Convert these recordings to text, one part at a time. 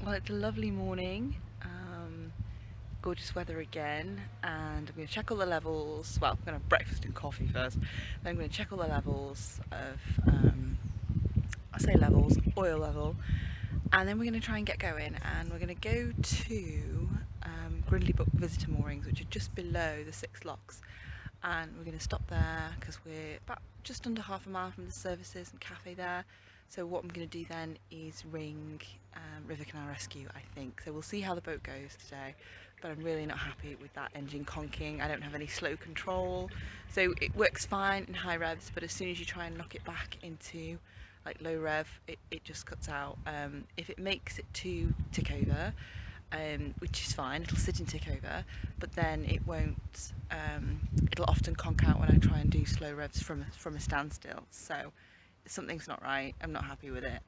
Well, it's a lovely morning, gorgeous weather again, and I'm going to check all the levels. Well, I'm going to have breakfast and coffee first. Then I'm going to check all the levels of, I say levels, oil level, and then we're going to try and get going. And we're going to go to Brindley Visitor Moorings, which are just below the 6 locks. And we're going to stop there because we're about just under half a mile from the services and cafe there. So what I'm going to do then is ring River Canal Rescue, I think. So we'll see how the boat goes today, but I'm really not happy with that engine conking. I don't have any slow control, so it works fine in high revs, but as soon as you try and knock it back into like low rev, it just cuts out. If it makes it to tick over, which is fine, it'll sit and tick over, but then it won't, it'll often conk out when I try and do slow revs from a standstill. So something's not right, I'm not happy with it.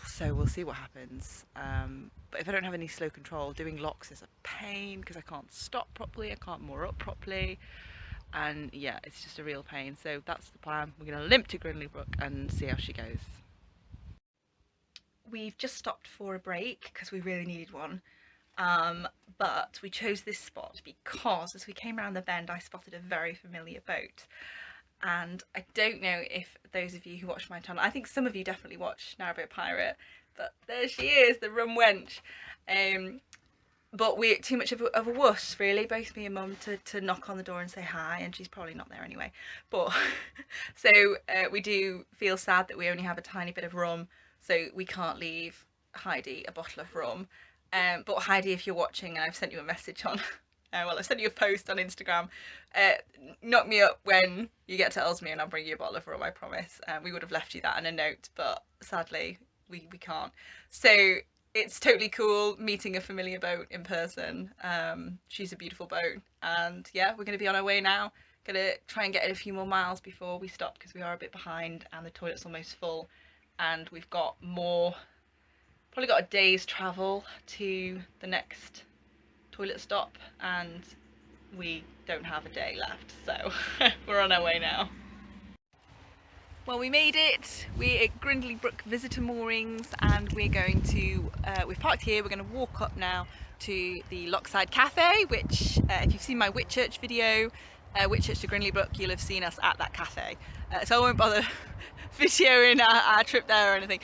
So we'll see what happens. But if I don't have any slow control, doing locks is a pain because I can't stop properly, I can't moor up properly, and yeah, it's just a real pain. So that's the plan. We're going to limp to Grinley Brook and see how she goes. We've just stopped for a break because we really needed one. But we chose this spot because as we came around the bend I spotted a very familiar boat, and I don't know if those of you who watch my channel, I think some of you definitely watch Narrowboat Pirate, but there she is, the rum wench. But we're too much of a wuss really, both me and mum, to knock on the door and say hi, and she's probably not there anyway. But so we do feel sad that we only have a tiny bit of rum, so we can't leave Heidi a bottle of rum. But Heidi, if you're watching, and I've sent you a message on, well, I've sent you a post on Instagram, knock me up when you get to Ellesmere and I'll bring you a bottle of rum, I promise. We would have left you that in a note, but sadly we can't. So it's totally cool meeting a familiar boat in person. She's a beautiful boat, and yeah, we're going to be on our way now. Gonna try and get in a few more miles before we stop because we are a bit behind and the toilet's almost full, and we've got probably got a day's travel to the next toilet stop, and we don't have a day left, so we're on our way now. Well, we made it. We're at Grindley Brook Visitor Moorings, and we're going to, we've parked here, we're going to walk up now to the Lockside Cafe, which, if you've seen my Whitchurch video, Whitchurch to Grindley Brook, you'll have seen us at that cafe. So I won't bother videoing our trip there or anything,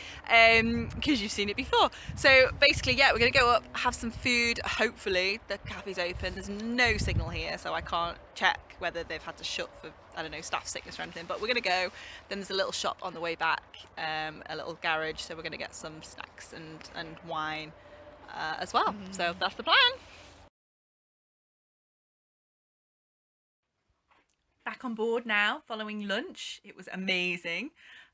because you've seen it before. So basically, yeah, we're going to go up, have some food. Hopefully the cafe's open. There's no signal here, so I can't check whether they've had to shut for, I don't know, staff sickness or anything, but we're going to go. Then there's a little shop on the way back, a little garage, so we're going to get some snacks and wine as well. So that's the plan. Back on board now following lunch. It was amazing.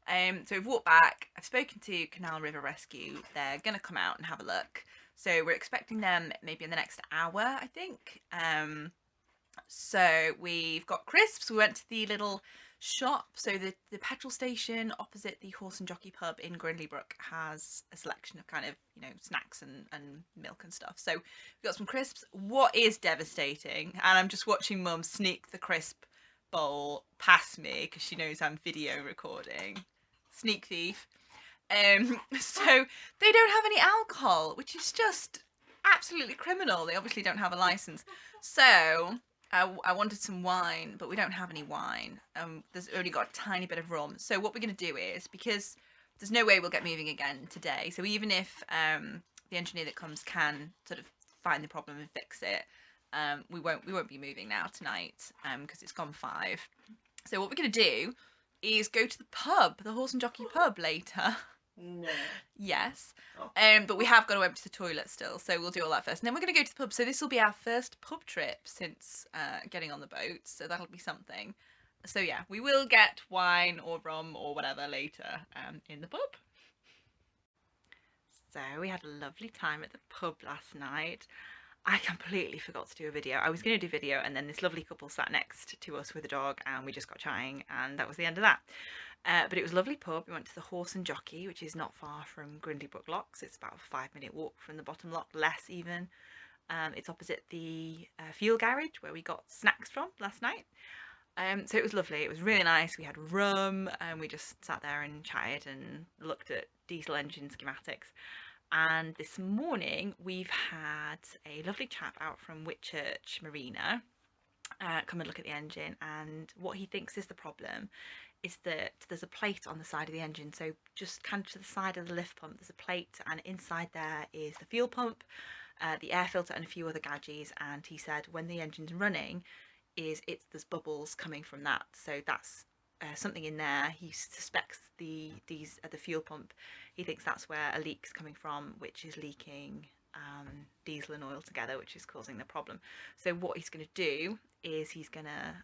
So we've walked back. I've spoken to Canal River Rescue. They're going to come out and have a look. So we're expecting them maybe in the next hour, I think. So we've got crisps. We went to the little shop. So the petrol station opposite the Horse and Jockey pub in Grindley Brook has a selection of kind of, you know, snacks and milk and stuff. So we've got some crisps. What is devastating, and I'm just watching Mum sneak the crisp bowl past me because she knows I'm video recording. Sneak thief. So they don't have any alcohol, which is just absolutely criminal. They obviously don't have a license. So I wanted some wine, but we don't have any wine. There's only got a tiny bit of rum. So what we're going to do is, because there's no way we'll get moving again today, so even if the engineer that comes can sort of find the problem and fix it, we won't be moving now tonight because it's gone 5. So what we're going to do is go to the pub, the Horse and Jockey pub, later. No. Yes. But we have got to empty the toilet still, so we'll do all that first. And then we're going to go to the pub. So this will be our first pub trip since getting on the boat, so that'll be something. So yeah, we will get wine or rum or whatever later in the pub. So we had a lovely time at the pub last night. I completely forgot to do a video. I was going to do video, and then this lovely couple sat next to us with a dog, and we just got chatting, and that was the end of that. But it was a lovely pub. We went to the Horse and Jockey, which is not far from Grindley Brook Locks. It's about a 5-minute walk from the bottom lock, less even. It's opposite the fuel garage where we got snacks from last night. So it was lovely. It was really nice. We had rum and we just sat there and chatted and looked at diesel engine schematics. And this morning we've had a lovely chap out from Whitchurch Marina come and look at the engine, and what he thinks is the problem is that there's a plate on the side of the engine. So just kind of to the side of the lift pump there's a plate, and inside there is the fuel pump, the air filter and a few other gadgets. And he said when the engine's running there's bubbles coming from that, so that's something in there. He suspects the fuel pump, he thinks that's where a leak's coming from, which is leaking diesel and oil together, which is causing the problem. So what he's going to do is he's going to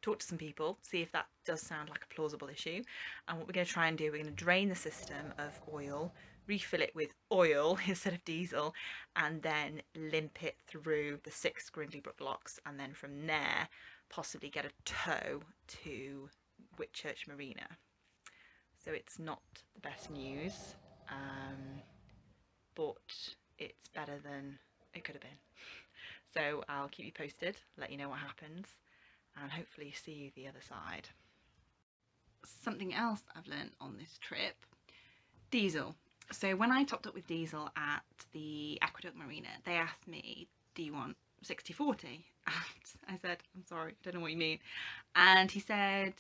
talk to some people, see if that does sound like a plausible issue. And what we're going to try and do, we're going to drain the system of oil, refill it with oil instead of diesel, and then limp it through the 6 Grindley Brook locks, and then from there possibly get a tow to Whitchurch Marina. So it's not the best news, but it's better than it could have been. So I'll keep you posted, let you know what happens, and hopefully see you the other side. Something else I've learned on this trip: diesel. So when I topped up with diesel at the Aqueduct Marina, they asked me, do you want 60/40? And I said, I'm sorry, I don't know what you mean. And he said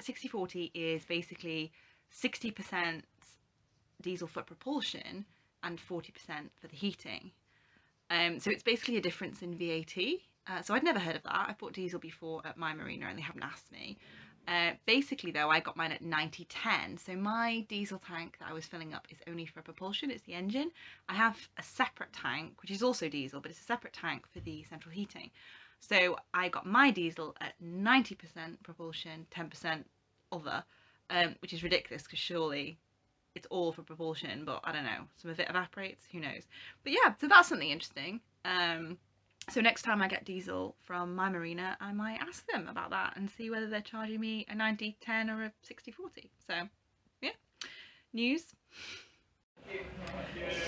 60/40 is basically 60% diesel for propulsion and 40% for the heating. So it's basically a difference in VAT. So I'd never heard of that. I've bought diesel before at my marina and they haven't asked me. Basically though, I got mine at 90/10, so my diesel tank that I was filling up is only for propulsion, it's the engine. I have a separate tank which is also diesel, but it's a separate tank for the central heating. So I got my diesel at 90% propulsion, 10% other, which is ridiculous because surely it's all for propulsion, but I don't know, some of it evaporates, who knows. But yeah, so that's something interesting. So next time I get diesel from my marina, I might ask them about that and see whether they're charging me a 90/10 or a 60/40. So yeah, news.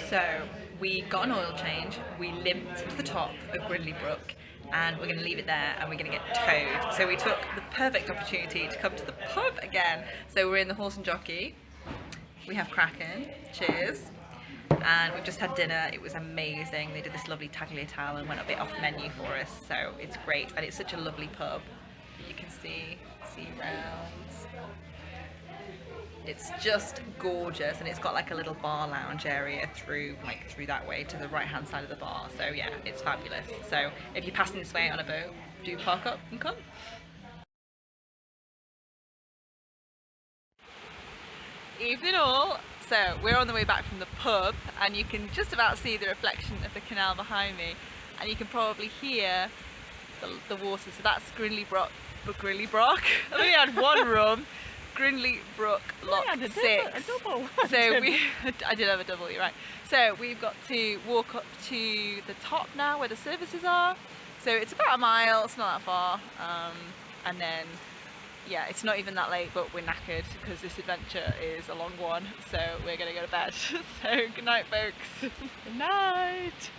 So we got an oil change, we limped to the top of Grindley Brook, and we're going to leave it there and we're going to get towed. So we took the perfect opportunity to come to the pub again. So we're in the Horse and Jockey, we have Kraken, cheers. And we've just had dinner. It was amazing. They did this lovely tagliatelle and went a bit off menu for us, so it's great. And it's such a lovely pub. You can see rounds. It's just gorgeous, and it's got like a little bar lounge area through that way to the right hand side of the bar. So yeah, it's fabulous. So if you're passing this way on a boat, do park up and come. Evening all. So we're on the way back from the pub, and you can just about see the reflection of the canal behind me, and you can probably hear the water. So that's Grindley Brook. I only had one rum. Grindley Brook Lock 6. A double. So I did have a double, you're right. So we've got to walk up to the top now where the services are. So it's about a mile, it's not that far. And then yeah, it's not even that late, but we're knackered because this adventure is a long one, so we're gonna go to bed. So good night folks. Good night.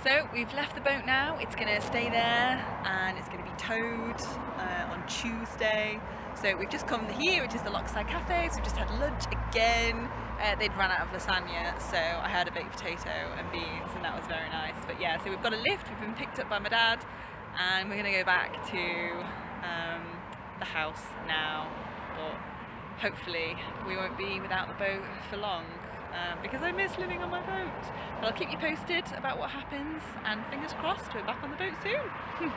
So we've left the boat now, it's gonna stay there and it's gonna be towed on Tuesday. So we've just come here, which is the Lockside Cafe, so we've just had lunch again. They'd run out of lasagna, so I had a baked potato and beans, and that was very nice. But yeah, so we've got a lift, we've been picked up by my dad, and we're gonna go back to the house now, but hopefully we won't be without the boat for long, because I miss living on my boat. But I'll keep you posted about what happens, and fingers crossed we're back on the boat soon.